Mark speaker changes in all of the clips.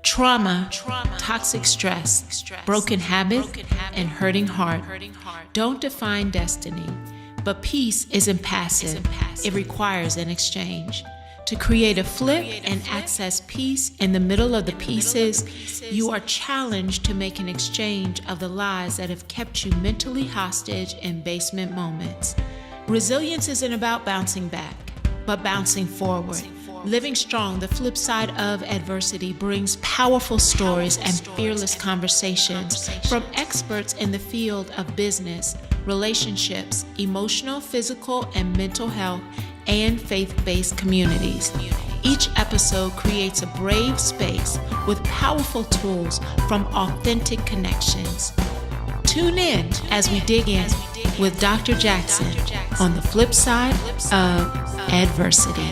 Speaker 1: Trauma, toxic stress, broken habit, and hurting heart don't define destiny, but peace isn't passive. It requires an exchange. To create a flip and access peace in the middle of the pieces, you are challenged to make an exchange of the lies that have kept you mentally hostage in basement moments. Resilience isn't about bouncing back, but bouncing forward. Living Strong, the flip side of adversity, brings powerful stories and fearless conversations from experts in the field of business, relationships, emotional, physical, and mental health, and faith-based communities. Each episode creates a brave space with powerful tools from authentic connections. Tune in as we dig in with Dr. Jackson on the flip side of adversity.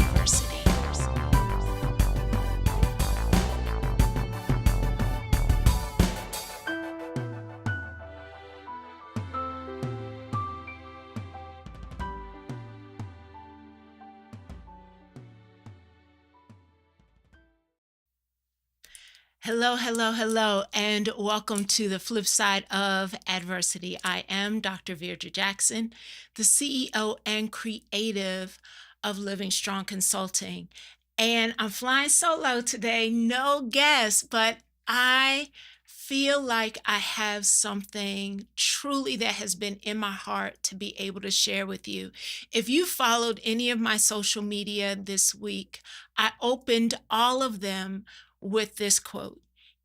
Speaker 1: Hello, and welcome to the flip side of adversity. I am Dr. Veirdre Jackson, the CEO and creative of Living Strong Consulting. And I'm flying solo today, no guests, but I feel like I have something truly that has been in my heart to be able to share with you. If you followed any of my social media this week, I opened all of them with this quote: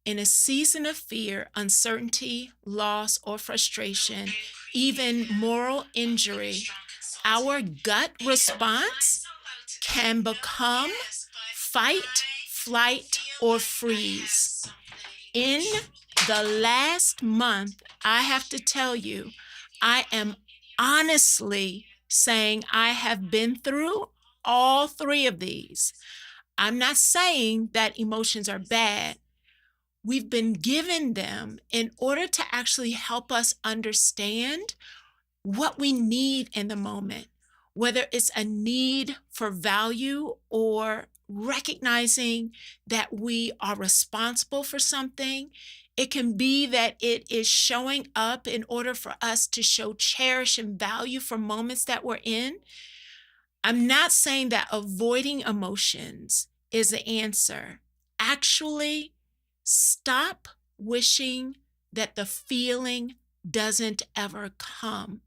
Speaker 1: "In a season of fear, uncertainty, loss, or frustration, even moral injury, our gut response can become fight, flight, or freeze." In the last month, I have to tell you, I am honestly saying I have been through all three of these. I'm not saying that emotions are bad. We've been given them in order to actually help us understand what we need in the moment, whether it's a need for value or recognizing that we are responsible for something. It can be that it is showing up in order for us to show cherish and value for moments that we're in. I'm not saying that avoiding emotions is the answer. Actually, stop wishing that the feeling doesn't ever come.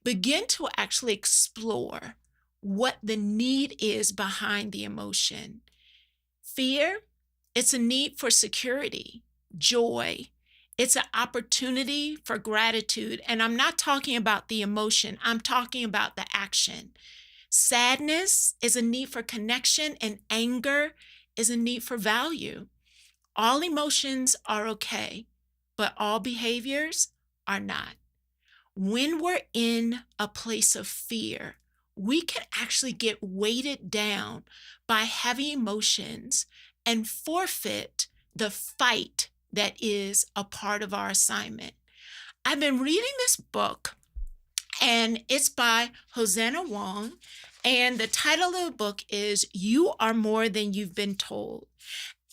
Speaker 1: Begin to actually explore what the need is behind the emotion. Fear, it's a need for security. Joy, it's an opportunity for gratitude. And I'm not talking about the emotion, I'm talking about the action. Sadness is a need for connection, and anger is a need for value. All emotions are okay, but all behaviors are not. When we're in a place of fear, we can actually get weighted down by heavy emotions and forfeit the fight that is a part of our assignment. I've been reading this book, and it's by Hosanna Wong, and the title of the book is "You Are More Than You've Been Told."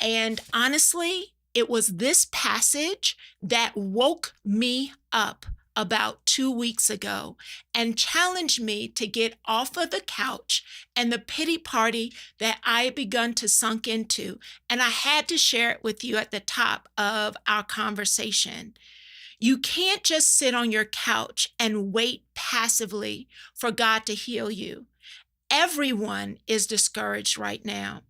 Speaker 1: And honestly, it was this passage that woke me up about 2 weeks ago and challenged me to get off of the couch and the pity party that I had begun to sunk into. And I had to share it with you at the top of our conversation. You can't just sit on your couch and wait passively for God to heal you. Everyone is discouraged right now.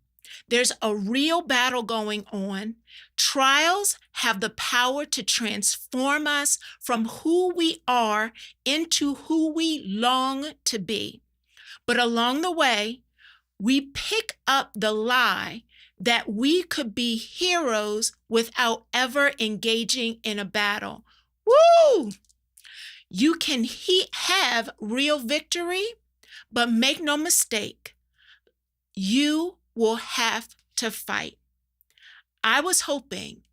Speaker 1: There's a real battle going on. Trials have the power to transform us from who we are into who we long to be. But along the way, we pick up the lie that we could be heroes without ever engaging in a battle. Woo! You can have real victory, but make no mistake, you will have to fight. I was hoping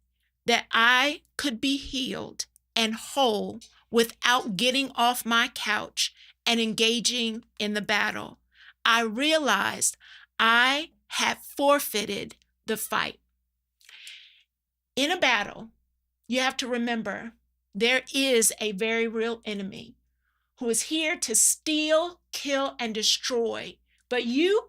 Speaker 1: that I could be healed and whole without getting off my couch and engaging in the battle. I realized I had forfeited the fight. In a battle, you have to remember there is a very real enemy who is here to steal, kill, and destroy. But you're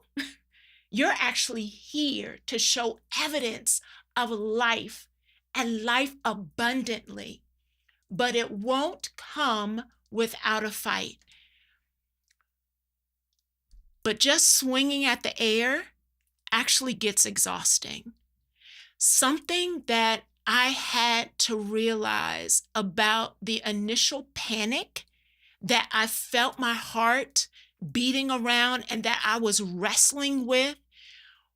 Speaker 1: actually here to show evidence of life and life abundantly. But it won't come without a fight. But just swinging at the air actually gets exhausting. Something that I had to realize about the initial panic that I felt my heart beating around and that I was wrestling with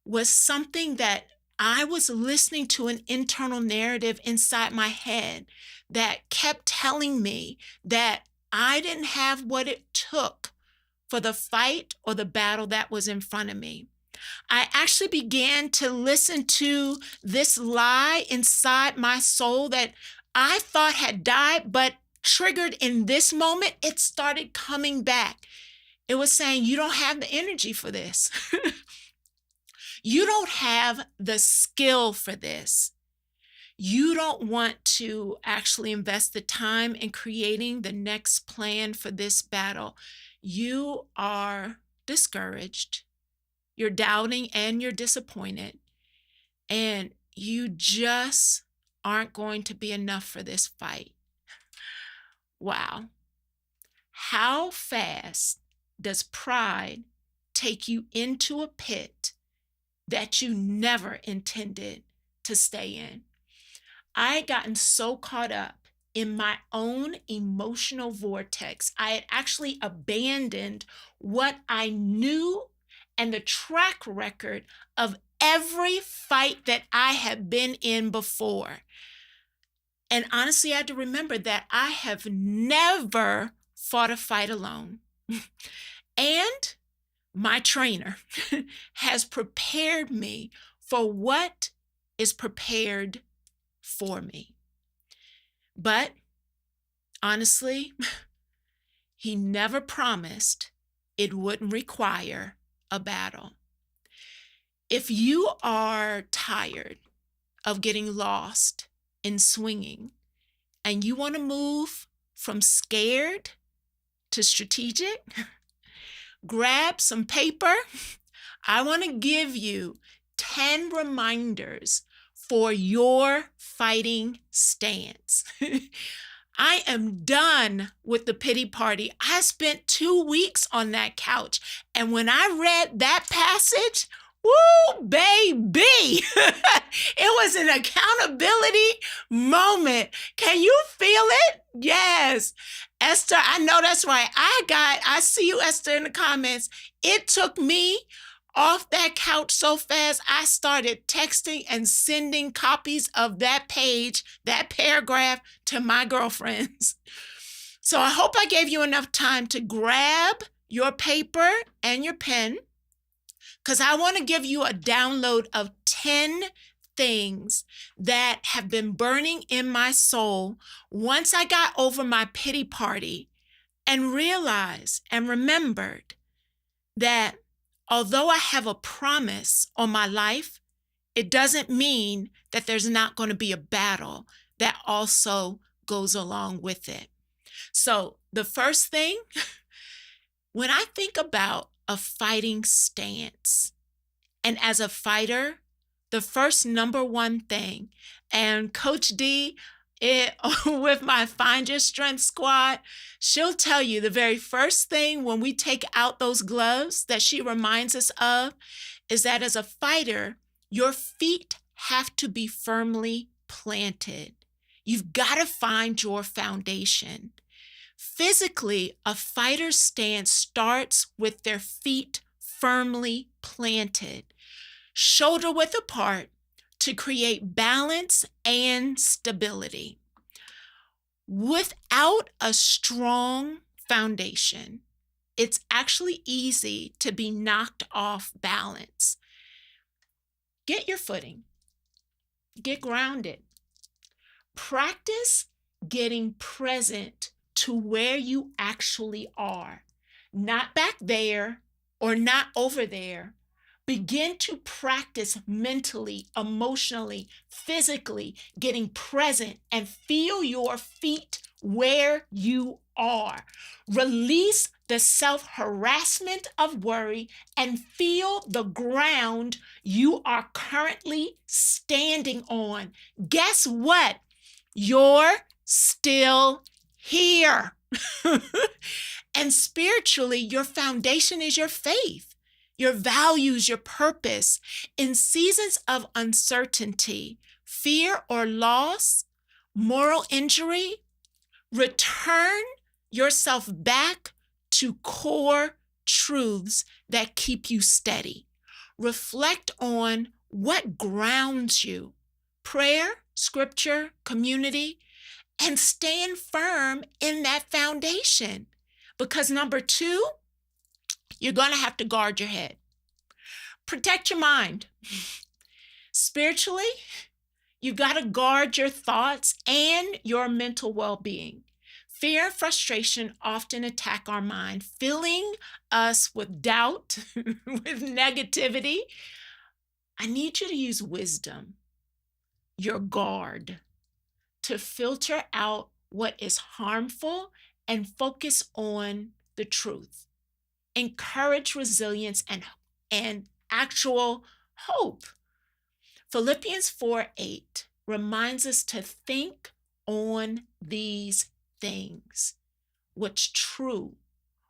Speaker 1: was something that I was listening to an internal narrative inside my head that kept telling me that I didn't have what it took for the fight or the battle that was in front of me. I actually began to listen to this lie inside my soul that I thought had died, but triggered in this moment, it started coming back. It was saying, you don't have the energy for this. You don't have the skill for this. You don't want to actually invest the time in creating the next plan for this battle. You are discouraged. You're doubting and you're disappointed. And you just aren't going to be enough for this fight. Wow. How fast does pride take you into a pit that you never intended to stay in? I had gotten so caught up in my own emotional vortex. I had actually abandoned what I knew and the track record of every fight that I had been in before. And honestly, I had to remember that I have never fought a fight alone. And my trainer has prepared me for what is prepared for me. But honestly, he never promised it wouldn't require a battle. If you are tired of getting lost in swinging and you want to move from scared to strategic, grab some paper. I want to give you 10 reminders for your fighting stance. I am done with the pity party. I spent 2 weeks on that couch. And when I read that passage, woo, baby, it was an accountability moment. Can you feel it? Yes. Esther, I know that's right. I see you, Esther, in the comments. It took me off that couch so fast, I started texting and sending copies of that page, that paragraph to my girlfriends. So I hope I gave you enough time to grab your paper and your pen, because I want to give you a download of 10 things that have been burning in my soul once I got over my pity party and realized and remembered that although I have a promise on my life, it doesn't mean that there's not going to be a battle that also goes along with it. So the first thing, when I think about a fighting stance, and as a fighter, the first number one thing, and Coach D, with my Find Your Strength squad, she'll tell you the very first thing when we take out those gloves that she reminds us of is that as a fighter, your feet have to be firmly planted. You've got to find your foundation. Physically, a fighter's stance starts with their feet firmly planted, shoulder width apart, to create balance and stability. Without a strong foundation, it's actually easy to be knocked off balance. Get your footing. Get grounded. Practice getting present to where you actually are. Not back there or not over there, Begin to practice mentally, emotionally, physically, getting present and feel your feet where you are. Release the self-harassment of worry and feel the ground you are currently standing on. Guess what? You're still here. And spiritually, your foundation is your faith, your values, your purpose. In seasons of uncertainty, fear or loss, moral injury, return yourself back to core truths that keep you steady. Reflect on what grounds you: prayer, scripture, community, and stand firm in that foundation. Because number two, you're going to have to guard your head. Protect your mind. Spiritually, you've got to guard your thoughts and your mental well-being. Fear and frustration often attack our mind, filling us with doubt, with negativity. I need you to use wisdom, your guard, to filter out what is harmful and focus on the truth. Encourage resilience and actual hope. Philippians 4:8 reminds us to think on these things: what's true,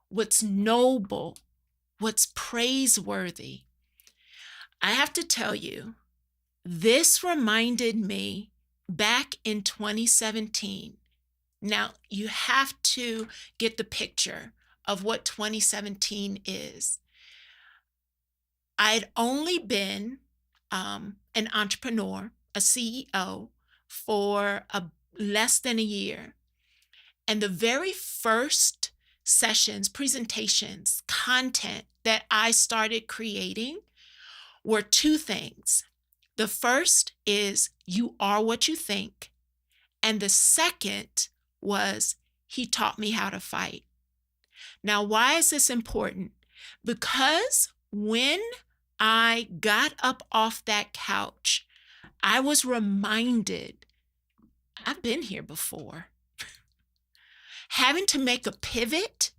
Speaker 1: what's noble, what's praiseworthy. I have to tell you, this reminded me back in 2017. Now, you have to get the picture of what 2017 is. I'd only been an entrepreneur, a CEO, for less than a year. And the very first sessions, presentations, content that I started creating were two things. The first is, you are what you think. And the second was, he taught me how to fight. Now, why is this important? Because when I got up off that couch, I was reminded, I've been here before. Having to make a pivot,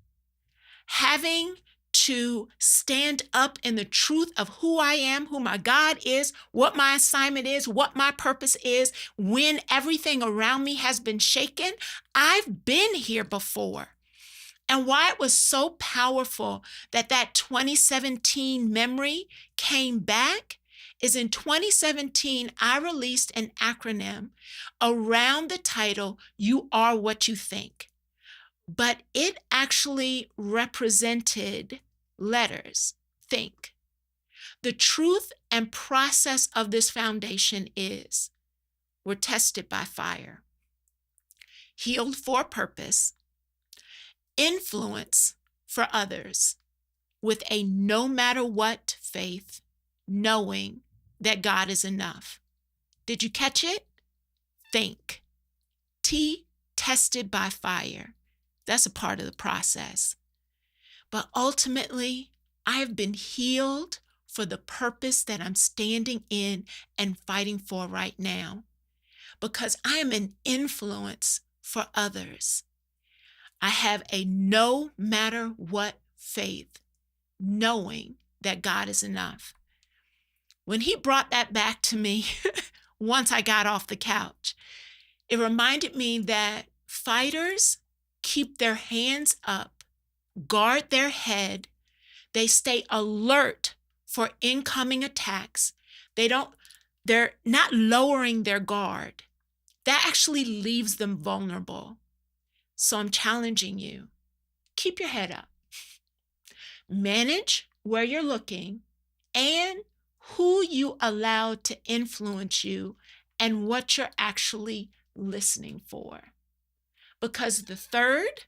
Speaker 1: having to stand up in the truth of who I am, who my God is, what my assignment is, what my purpose is, when everything around me has been shaken. I've been here before. And why it was so powerful that 2017 memory came back is in 2017, I released an acronym around the title, You Are What You Think. But it actually represented letters, think. The truth and process of this foundation is, we're tested by fire, healed for a purpose, influence for others, with a no matter what faith, knowing that God is enough. Did you catch it? Think. T, tested by fire. That's a part of the process. But ultimately, I have been healed for the purpose that I'm standing in and fighting for right now, because I am an influence for others. I have a no matter what faith, knowing that God is enough. When he brought that back to me, once I got off the couch, it reminded me that fighters keep their hands up, guard their head. They stay alert for incoming attacks. They're not lowering their guard. That actually leaves them vulnerable. So I'm challenging you, keep your head up. Manage where you're looking and who you allow to influence you and what you're actually listening for. Because the third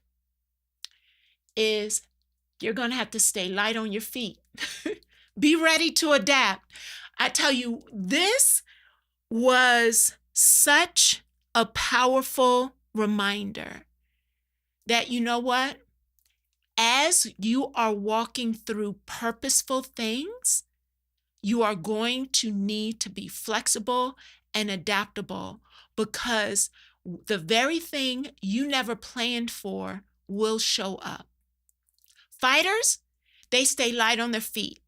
Speaker 1: is, you're going to have to stay light on your feet. Be ready to adapt. I tell you, this was such a powerful reminder that, you know what? As you are walking through purposeful things, You are going to need to be flexible and adaptable because the very thing you never planned for will show up. Fighters, they stay light on their feet,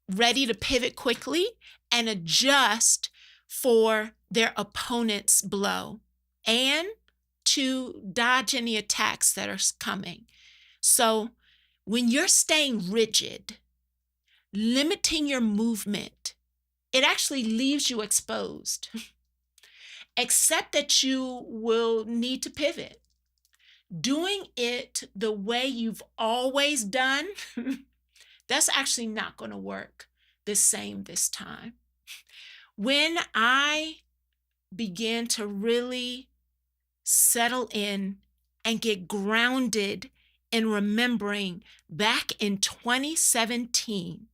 Speaker 1: ready to pivot quickly and adjust for their opponent's blow and to dodge any attacks that are coming. So when you're staying rigid, limiting your movement, it actually leaves you exposed. Except that you will need to pivot. Doing it the way you've always done, that's actually not going to work the same this time. When I began to really settle in and get grounded in remembering back in 2017,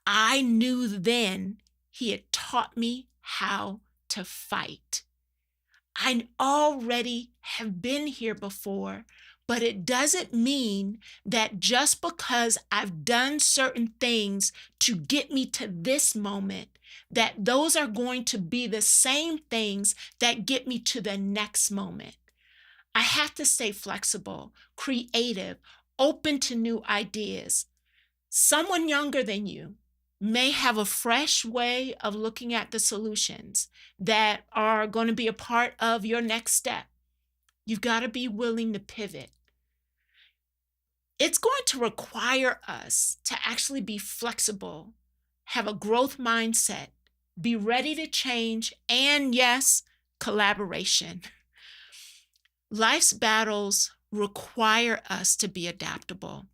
Speaker 1: I knew then he had taught me how to fight. I already have been here before, but it doesn't mean that just because I've done certain things to get me to this moment, that those are going to be the same things that get me to the next moment. I have to stay flexible, creative, open to new ideas. Someone younger than you may have a fresh way of looking at the solutions that are going to be a part of your next step. You've got to be willing to pivot. It's going to require us to actually be flexible, have a growth mindset, be ready to change, and yes, collaboration. Life's battles require us to be adaptable.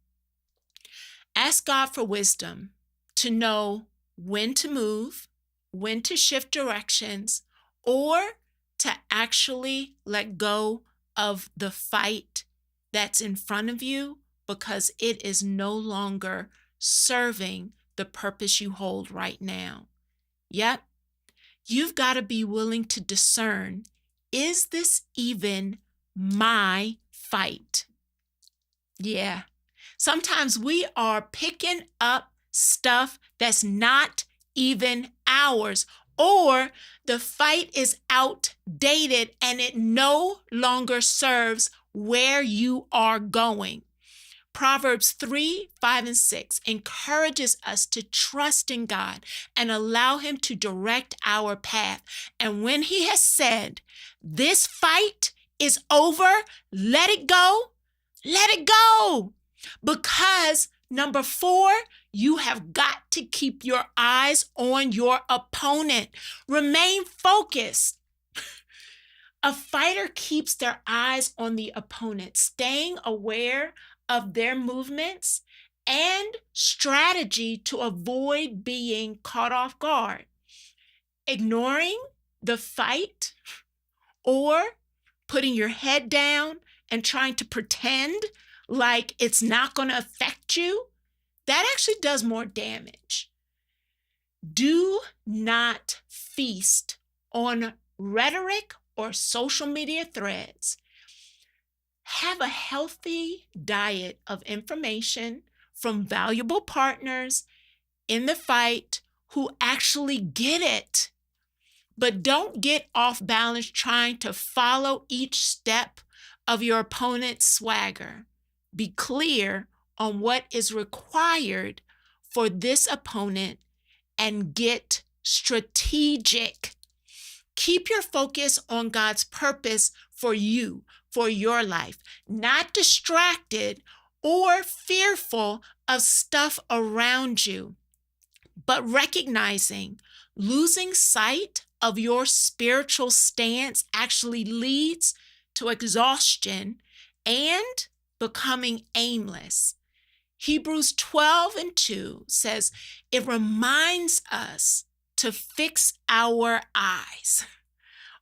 Speaker 1: Ask God for wisdom to know when to move, when to shift directions, or to actually let go of the fight that's in front of you because it is no longer serving the purpose you hold right now. Yep, you've got to be willing to discern, is this even my fight? Yeah. Sometimes we are picking up stuff that's not even ours, or the fight is outdated and it no longer serves where you are going. Proverbs 3, 5, and 6 encourages us to trust in God and allow him to direct our path. And when he has said, this fight is over, let it go, let it go. Because number 4, you have got to keep your eyes on your opponent. Remain focused. A fighter keeps their eyes on the opponent, staying aware of their movements and strategy to avoid being caught off guard. Ignoring the fight or putting your head down and trying to pretend like it's not going to affect you, that actually does more damage. Do not feast on rhetoric or social media threads. Have a healthy diet of information from valuable partners in the fight who actually get it. But don't get off balance trying to follow each step of your opponent's swagger. Be clear on what is required for this opponent and get strategic. Keep your focus on God's purpose for you, for your life, not distracted or fearful of stuff around you, but recognizing losing sight of your spiritual stance actually leads to exhaustion and becoming aimless. Hebrews 12 and 2 says it reminds us to fix our eyes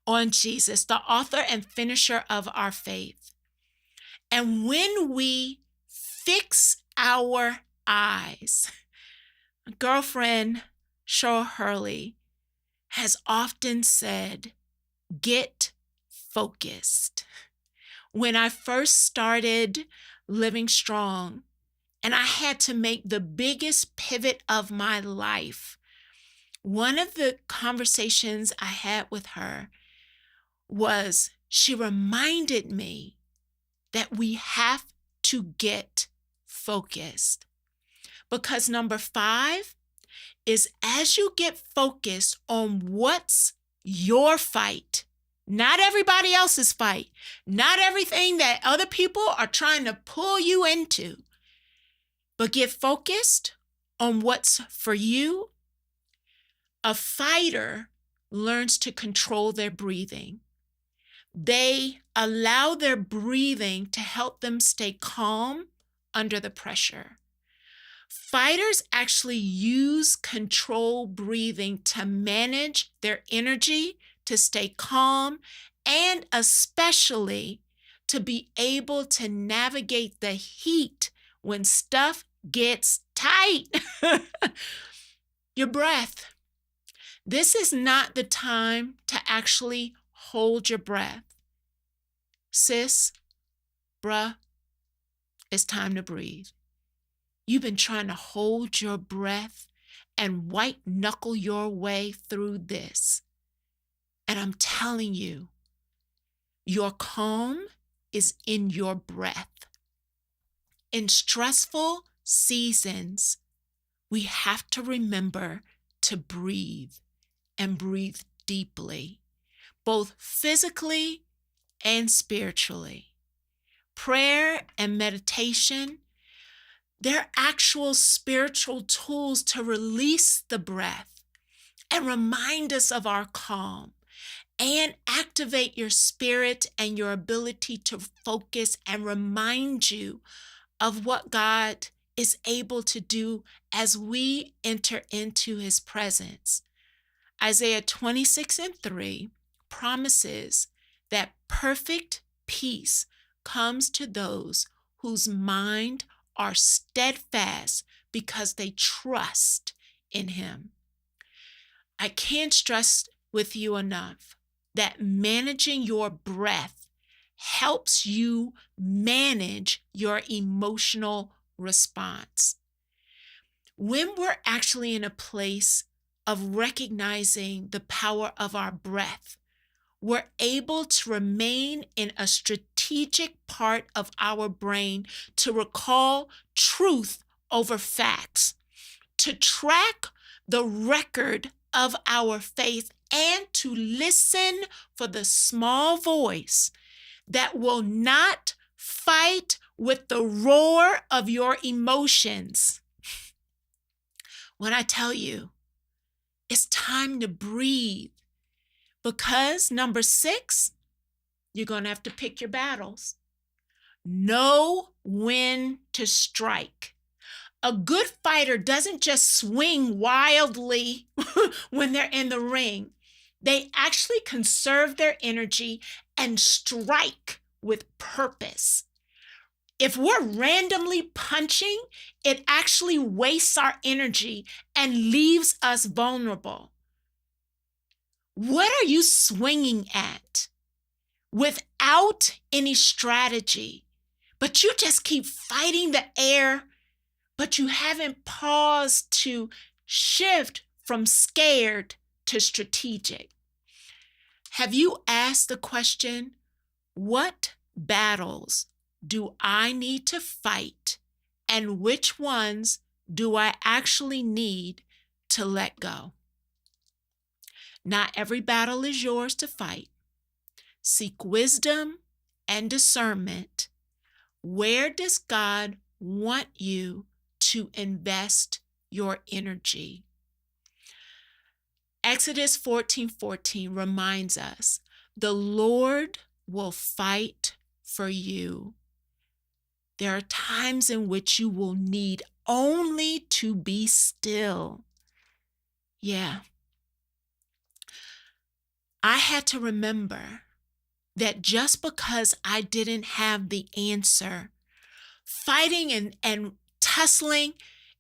Speaker 1: on Jesus, the author and finisher of our faith. And when we fix our eyes, my girlfriend Cheryl Hurley has often said, get focused. When I first started Living Strong and I had to make the biggest pivot of my life, One of the conversations I had with her was she reminded me that we have to get focused. Because number 5 is as you get focused on what's your fight, not everybody else's fight, not everything that other people are trying to pull you into, but get focused on what's for you. A fighter learns to control their breathing. They allow their breathing to help them stay calm under the pressure. Fighters actually use control breathing to manage their energy, to stay calm, and especially to be able to navigate the heat when stuff gets tight. Your breath. This is not the time to actually hold your breath. Sis, bruh, it's time to breathe. You've been trying to hold your breath and white knuckle your way through this. And I'm telling you, your calm is in your breath. In stressful seasons, we have to remember to breathe and breathe deeply, both physically and spiritually. Prayer and meditation, they're actual spiritual tools to release the breath and remind us of our calm and activate your spirit and your ability to focus and remind you of what God is able to do as we enter into his presence. Isaiah 26:3 promises that perfect peace comes to those whose mind are steadfast because they trust in him. I can't stress with you enough that managing your breath helps you manage your emotional response. When we're actually in a place of recognizing the power of our breath, we're able to remain in a strategic part of our brain to recall truth over facts, to track the record of our faith, and to listen for the small voice that will not fight with the roar of your emotions. When I tell you, it's time to breathe, because number 6, you're going to have to pick your battles. Know when to strike. A good fighter doesn't just swing wildly when they're in the ring. They actually conserve their energy and strike with purpose. If we're randomly punching, it actually wastes our energy and leaves us vulnerable. What are you swinging at without any strategy? But you just keep fighting the air, but you haven't paused to shift from scared to strategic. Have you asked the question, what battles do I need to fight, and which ones do I actually need to let go? Not every battle is yours to fight. Seek wisdom and discernment. Where does God want you to invest your energy? Exodus 14:14 reminds us, the Lord will fight for you. There are times in which you will need only to be still. Yeah. I had to remember that just because I didn't have the answer, fighting and tussling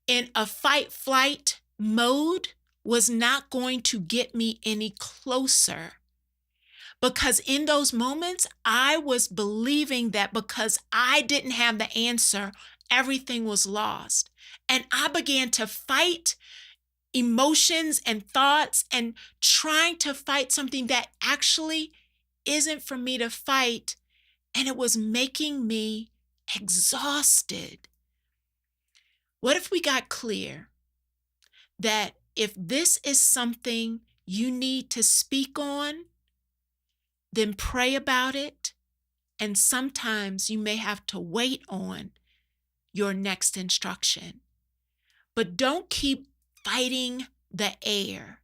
Speaker 1: in a fight-flight mode was not going to get me any closer. Because in those moments, I was believing that because I didn't have the answer, everything was lost. And I began to fight emotions and thoughts and trying to fight something that actually isn't for me to fight. And it was making me exhausted. What if we got clear that if this is something you need to speak on, then pray about it. And sometimes you may have to wait on your next instruction. But don't keep fighting the air.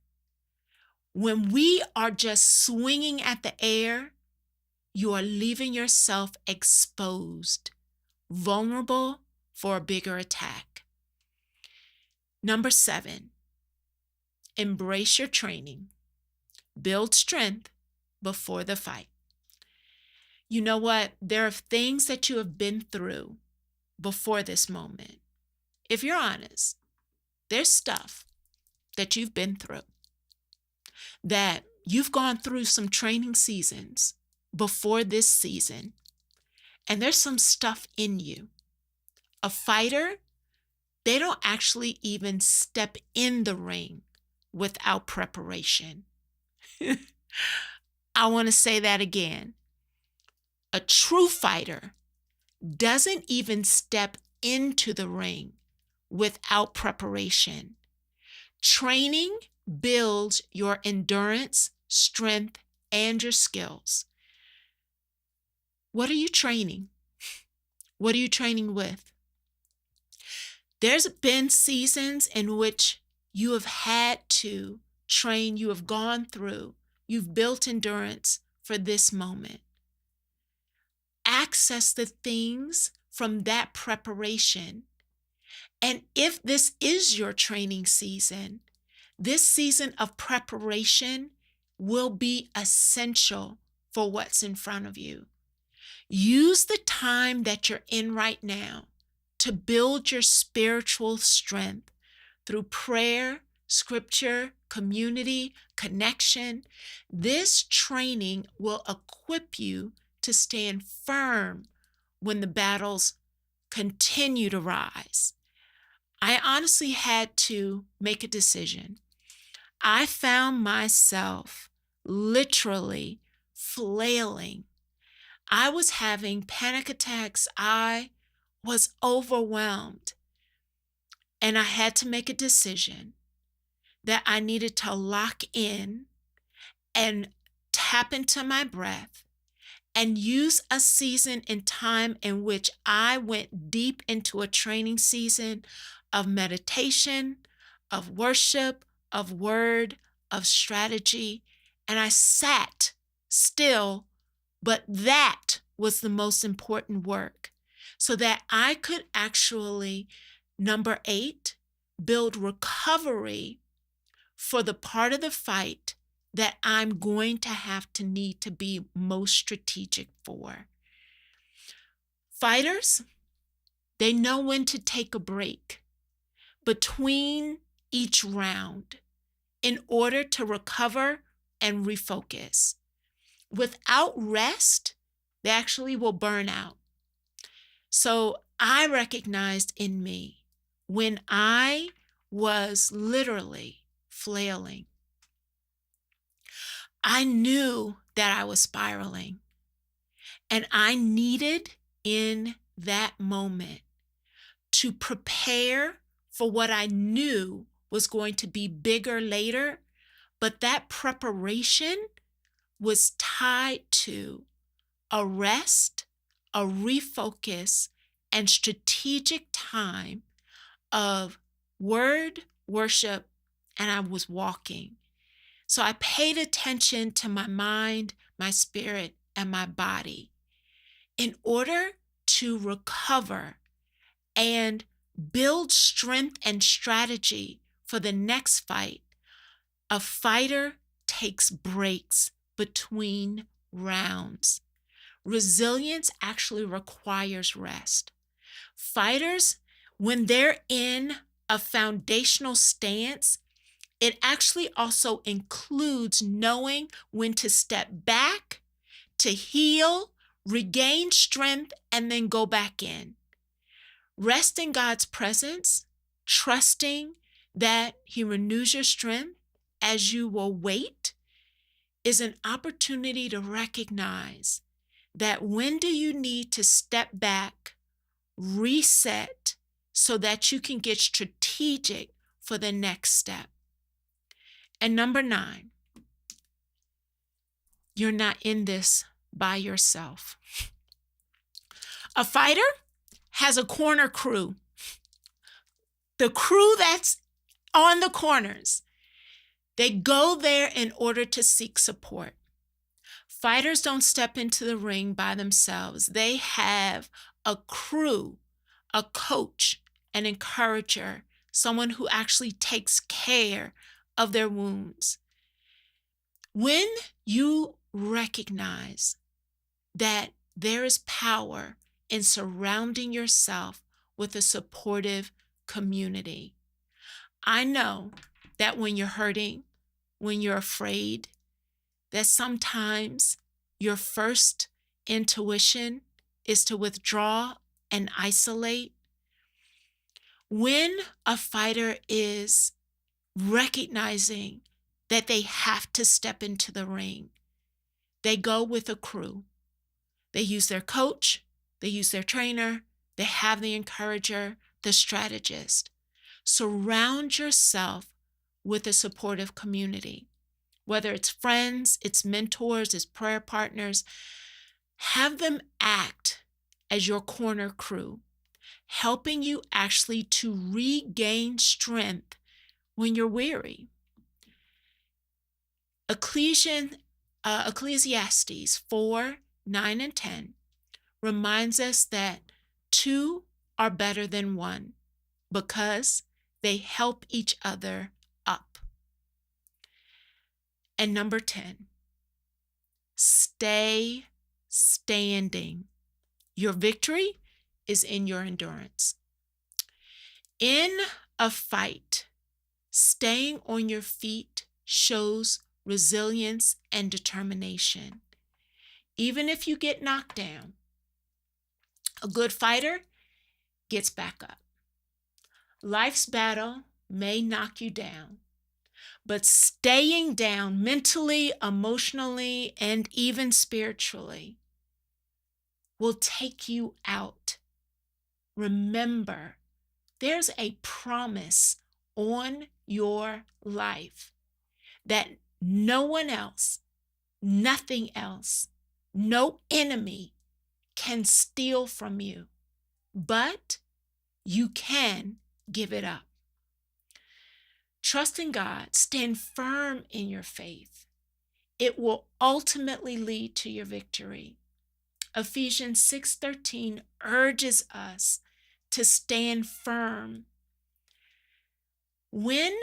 Speaker 1: When we are just swinging at the air, you are leaving yourself exposed, vulnerable for a bigger attack. Number 7, embrace your training. Build strength before the fight. You know what? There are things that you have been through before this moment. If you're honest, there's stuff that you've been through, that you've gone through some training seasons before this season, and there's some stuff in you. A fighter, they don't actually even step in the ring without preparation. I want to say that again. A true fighter doesn't even step into the ring without preparation. Training builds your endurance, strength, and your skills. What are you training? What are you training with? There's been seasons in which you have had to train, you have gone through, you've built endurance for this moment. Access the things from that preparation. And if this is your training season, this season of preparation will be essential for what's in front of you. Use the time that you're in right now to build your spiritual strength through prayer, scripture, community, connection. This training will equip you to stand firm when the battles continue to rise. I honestly had to make a decision. I found myself literally flailing. I was having panic attacks. I was overwhelmed. And I had to make a decision that I needed to lock in and tap into my breath and use a season in time in which I went deep into a training season of meditation, of worship, of word, of strategy. And I sat still, but that was the most important work, so that I could actually, number 8, build recovery for the part of the fight that I'm going to have to need to be most strategic for. Fighters, they know when to take a break between each round in order to recover and refocus. Without rest, they actually will burn out. So I recognized in me when I was literally flailing, I knew that I was spiraling, and I needed in that moment to prepare for what I knew was going to be bigger later, but that preparation was tied to a rest, a refocus, and strategic time of word, worship, and I was walking. So I paid attention to my mind, my spirit, and my body in order to recover and build strength and strategy for the next fight. A fighter takes breaks between rounds. Resilience actually requires rest. Fighters, when they're in a foundational stance, it actually also includes knowing when to step back, to heal, regain strength, and then go back in. Rest in God's presence, trusting that he renews your strength as you will wait is an opportunity to recognize that when do you need to step back, reset, so that you can get strategic for the next step. And number 9, you're not in this by yourself. A fighter has a corner crew. The crew that's on the corners, they go there in order to seek support. Fighters don't step into the ring by themselves. They have a crew, a coach, an encourager, someone who actually takes care of their wounds. When you recognize that there is power in surrounding yourself with a supportive community, I know that when you're hurting, when you're afraid, that sometimes your first intuition is to withdraw and isolate. When a fighter is recognizing that they have to step into the ring, they go with a crew. They use their coach, they use their trainer, they have the encourager, the strategist. Surround yourself with a supportive community, whether it's friends, it's mentors, it's prayer partners. Have them act as your corner crew, helping you actually to regain strength when you're weary. Ecclesiastes 4:9-10 reminds us that 2 are better than 1 because they help each other up. And number 10, stay standing. Your victory is in your endurance. In a fight, staying on your feet shows resilience and determination. Even if you get knocked down, a good fighter gets back up. Life's battle may knock you down, but staying down mentally, emotionally, and even spiritually will take you out. Remember, there's a promise on your life that no one else, nothing else, no enemy can steal from you, but you can give it up. Trust in God, stand firm in your faith. It will ultimately lead to your victory. Ephesians 6:13 urges us to stand firm. When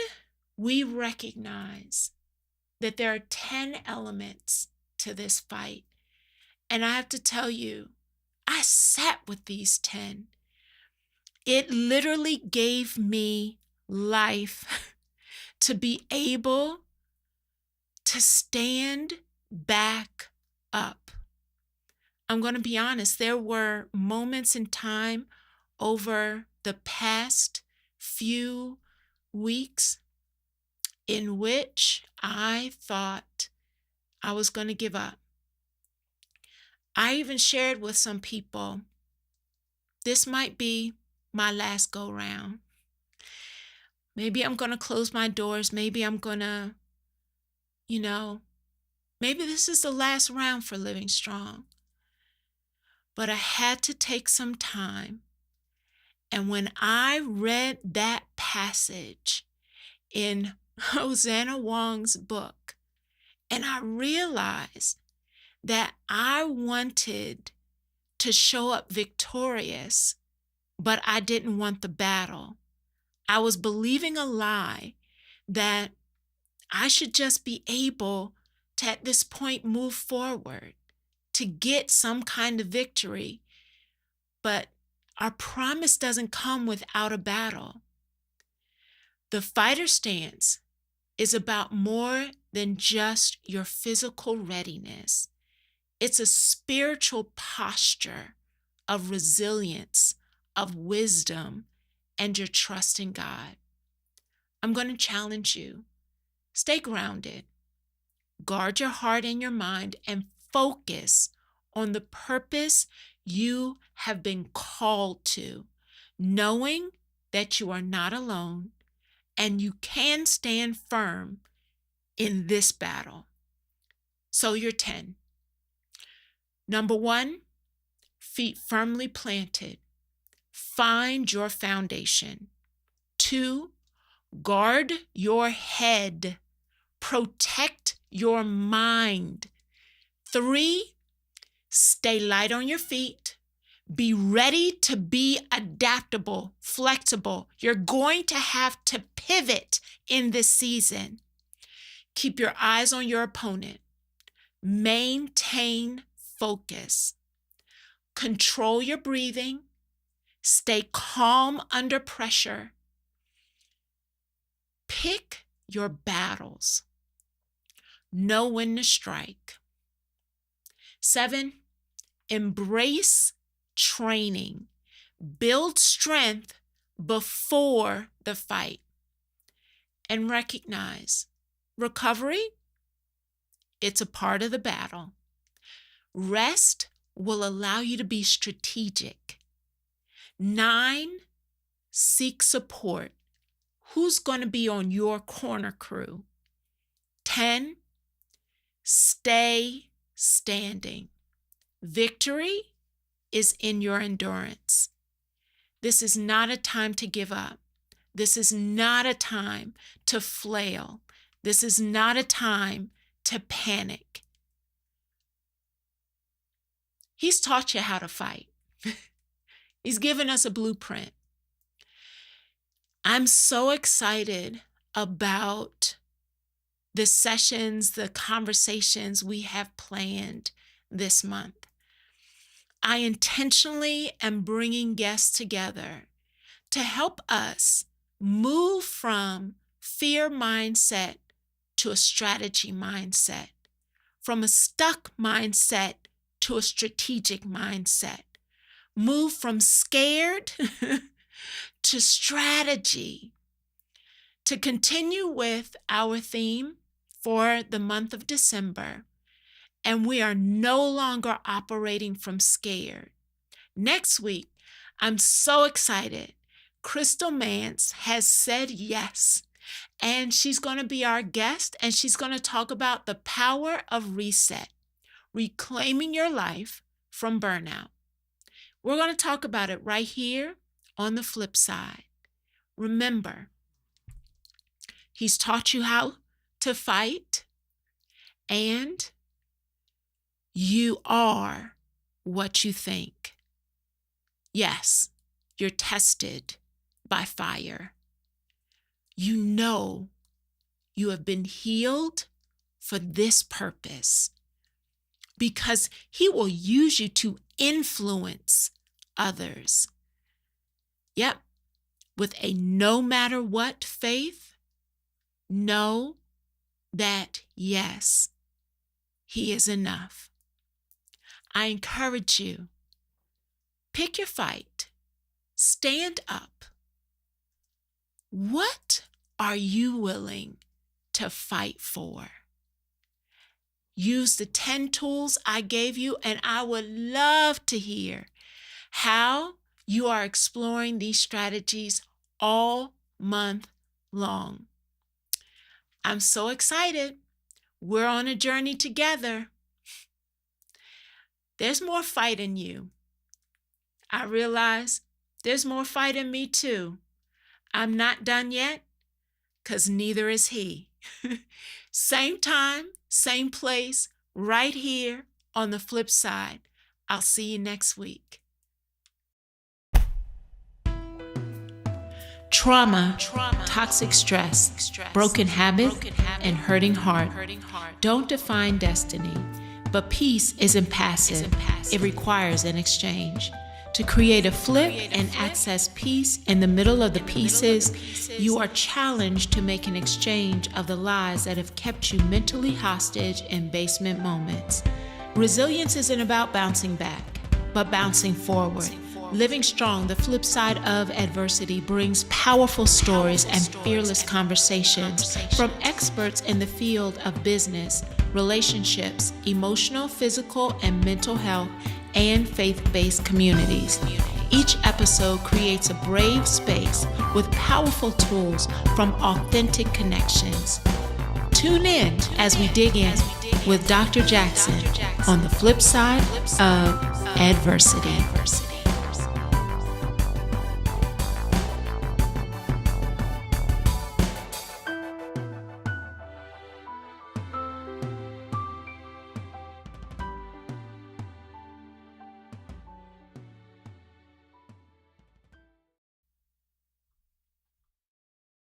Speaker 1: we recognize that there are 10 elements to this fight, and I have to tell you, I sat with these 10. It literally gave me life to be able to stand back up. I'm going to be honest, there were moments in time over the past few weeks in which I thought I was going to give up. I even shared with some people, this might be my last go round. Maybe I'm going to close my doors. Maybe I'm going to, maybe this is the last round for Living Strong. But I had to take some time. And when I read that passage in Hosanna Wong's book, and I realized that I wanted to show up victorious, but I didn't want the battle. I was believing a lie that I should just be able to, at this point, move forward to get some kind of victory. But our promise doesn't come without a battle. The fighter stance is about more than just your physical readiness. It's a spiritual posture of resilience, of wisdom, and your trust in God. I'm going to challenge you. Stay grounded. Guard your heart and your mind and focus on the purpose you have been called to, knowing that you are not alone and you can stand firm in this battle. So you're 10. Number 1, feet firmly planted. Find your foundation. 2, guard your head. Protect your mind. 3, stay light on your feet. Be ready to be adaptable, flexible. You're going to have to pivot in this season. Keep your eyes on your opponent. Maintain focus. Control your breathing. Stay calm under pressure. Pick your battles. Know when to strike. 7, embrace training. Build strength before the fight. And recognize recovery, it's a part of the battle. Rest will allow you to be strategic. 9, seek support. Who's going to be on your corner crew? 10, stay standing. Victory is in your endurance. This is not a time to give up. This is not a time to flail. This is not a time to panic. He's taught you how to fight. He's given us a blueprint. I'm so excited about the sessions, the conversations we have planned this month. I intentionally am bringing guests together to help us move from fear mindset to a strategy mindset, from a stuck mindset to a strategic mindset, move from scared to strategy, to continue with our theme for the month of December. And we are no longer operating from scared. Next week, I'm so excited. Crystal Mance has said yes, and she's going to be our guest, and she's going to talk about the power of reset, reclaiming your life from burnout. We're going to talk about it right here on the flip side. Remember, he's taught you how to fight, and you are what you think. Yes, you're tested by fire. You know you have been healed for this purpose because he will use you to influence others. Yep, with a no matter what faith, know that yes, he is enough. I encourage you, pick your fight, stand up. What are you willing to fight for? Use the 10 tools I gave you, and I would love to hear how you are exploring these strategies all month long. I'm so excited. We're on a journey together. There's more fight in you. I realize there's more fight in me too. I'm not done yet, because neither is he. Same time, same place, right here on the flip side. I'll see you next week. Trauma, toxic stress, broken habit, and hurting heart don't define destiny, but peace isn't passive. It requires an exchange. To create a flip and access peace in the middle of the pieces, you are challenged to make an exchange of the lies that have kept you mentally hostage in basement moments. Resilience isn't about bouncing back, but bouncing forward. Living Strong, the Flip Side of Adversity, brings powerful stories and fearless conversations from experts in the field of business, relationships, emotional, physical, and mental health, and faith-based communities. Each episode creates a brave space with powerful tools from authentic connections. Tune in as we dig in with Dr. Jackson on the flip side of adversity.